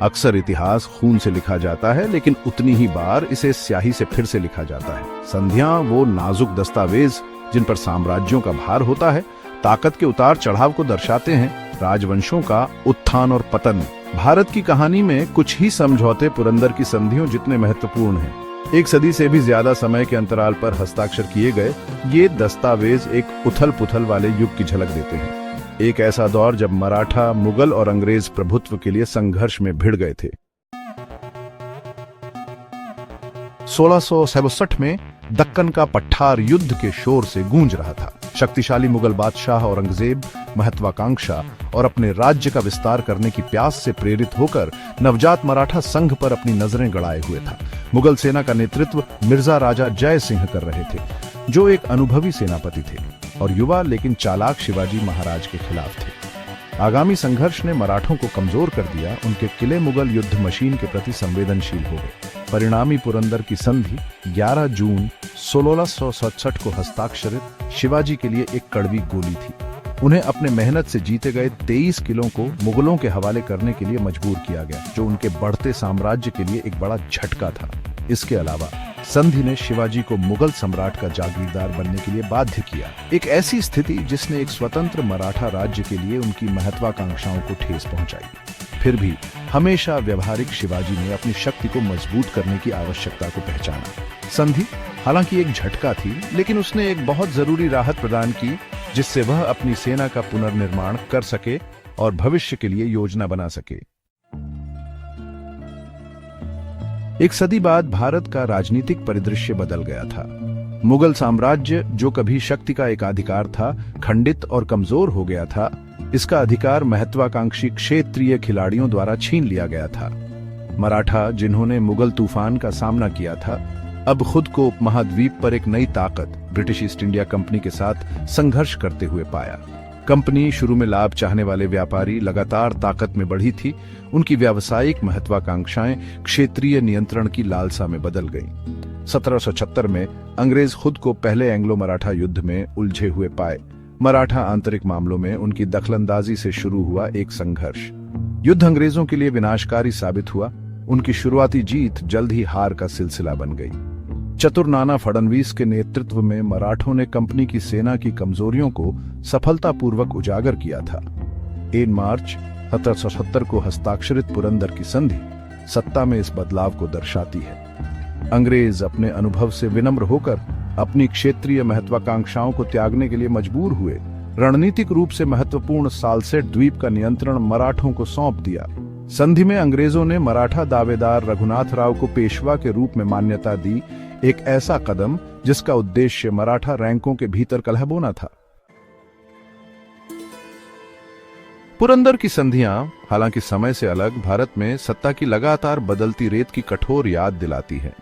अक्सर इतिहास खून से लिखा जाता है, लेकिन उतनी ही बार इसे स्याही से फिर से लिखा जाता है। संधियां वो नाजुक दस्तावेज जिन पर साम्राज्यों का भार होता है, ताकत के उतार चढ़ाव को दर्शाते हैं, राजवंशों का उत्थान और पतन। भारत की कहानी में कुछ ही समझौते पुरंदर की संधियों जितने महत्वपूर्ण हैं। एक सदी से भी ज्यादा समय के अंतराल पर हस्ताक्षर किए गए ये दस्तावेज एक उथल पुथल वाले युग की झलक देते हैं। एक ऐसा दौर जब मराठा, मुगल और अंग्रेज प्रभुत्व के लिए संघर्ष में भिड़ गए थे। 1667 में दक्कन का पठार युद्ध के शोर से गूंज रहा था। शक्तिशाली मुगल बादशाह औरंगजेब महत्वाकांक्षा और अपने राज्य का विस्तार करने की प्यास से प्रेरित होकर नवजात मराठा संघ पर अपनी नजरें गड़ाए हुए था। मुगल सेना का नेतृत्व मिर्जा राजा जय सिंह कर रहे थे, जो एक अनुभवी सेनापति थे और युवा लेकिन चालाक शिवाजी महाराज के खिलाफ थे। आगामी संघर्ष ने मराठों को कमजोर कर दिया। उनके किले मुगल युद्ध मशीन के प्रति संवेदनशील हो गए। परिणामी पुरंदर की संधि 11 जून 1667 को हस्ताक्षरित शिवाजी के लिए एक कड़वी गोली थी। उन्हें अपने मेहनत से जीते गए 23 किलों को मुगलों के हवाले करने के लिए मजबूर किया गया, जो उनके बढ़ते साम्राज्य के लिए एक बड़ा झटका था। इसके अलावा संधि ने शिवाजी को मुगल सम्राट का जागीरदार बनने के लिए बाध्य किया, एक ऐसी स्थिति जिसने एक स्वतंत्र मराठा राज्य के लिए उनकी महत्वाकांक्षाओं को ठेस पहुंचाई। फिर भी हमेशा व्यवहारिक शिवाजी ने अपनी शक्ति को मजबूत करने की आवश्यकता को पहचाना। संधि हालांकि एक झटका थी, लेकिन उसने एक बहुत जरूरी राहत प्रदान की, जिससे वह अपनी सेना का पुनर्निर्माण कर सके और भविष्य के लिए योजना बना सके। एक सदी बाद भारत का राजनीतिक परिदृश्य बदल गया था। मुगल साम्राज्य, जो कभी शक्ति का एकाधिकार था, खंडित और कमजोर हो गया था। इसका अधिकार महत्वाकांक्षी क्षेत्रीय खिलाड़ियों द्वारा छीन लिया गया था। मराठा, जिन्होंने मुगल तूफान का सामना किया था, अब खुद को उपमहाद्वीप पर एक नई ताकत ब्रिटिश ईस्ट इंडिया कंपनी के साथ संघर्ष करते हुए पाया। कंपनी, शुरू में लाभ चाहने वाले व्यापारी, लगातार ताकत में बढ़ी थी। उनकी व्यावसायिक महत्वाकांक्षाएं क्षेत्रीय नियंत्रण की लालसा में बदल गईं। 1776 में अंग्रेज खुद को पहले एंग्लो मराठा युद्ध में उलझे हुए पाए। मराठा आंतरिक मामलों में उनकी दखलंदाजी से शुरू हुआ एक संघर्ष। युद्ध अंग्रेजों के लिए विनाशकारी साबित हुआ। उनकी शुरुआती जीत जल्द ही हार का सिलसिला बन गई। चतुर नाना फडणवीस के नेतृत्व में मराठों ने कंपनी की सेना की कमजोरियों को सफलतापूर्वक उजागर किया था। 1 मार्च 1770 को हस्ताक्षरित पुरंदर की संधि सत्ता में इस बदलाव को दर्शाती है। अंग्रेज अपने अनुभव से विनम्र होकर अपनी क्षेत्रीय महत्वाकांक्षाओं को त्यागने के लिए मजबूर हुए। रणनीतिक रूप से महत्वपूर्ण सालसेट द्वीप का नियंत्रण मराठों को सौंप दिया। संधि में अंग्रेजों ने मराठा दावेदार रघुनाथ राव को पेशवा के रूप में मान्यता दी, एक ऐसा कदम जिसका उद्देश्य मराठा रैंकों के भीतर कलह बोना था। पुरंदर की संधियां हालांकि समय से अलग भारत में सत्ता की लगातार बदलती रेत की कठोर याद दिलाती है।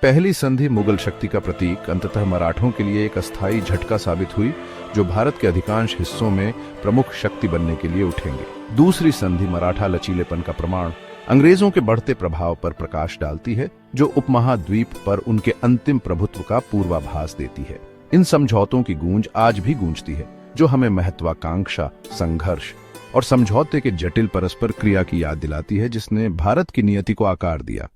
पहली संधि मुगल शक्ति का प्रतीक अंततः मराठों के लिए एक अस्थायी झटका साबित हुई, जो भारत के अधिकांश हिस्सों में प्रमुख शक्ति बनने के लिए उठेंगे। दूसरी संधि मराठा लचीलेपन का प्रमाण अंग्रेजों के बढ़ते प्रभाव पर प्रकाश डालती है, जो उपमहाद्वीप पर उनके अंतिम प्रभुत्व का पूर्वाभास देती है। इन समझौतों की गूंज आज भी गूंजती है, जो हमें महत्वाकांक्षा, संघर्ष और समझौते के जटिल परस्पर क्रिया की याद दिलाती है, जिसने भारत की नियति को आकार दिया।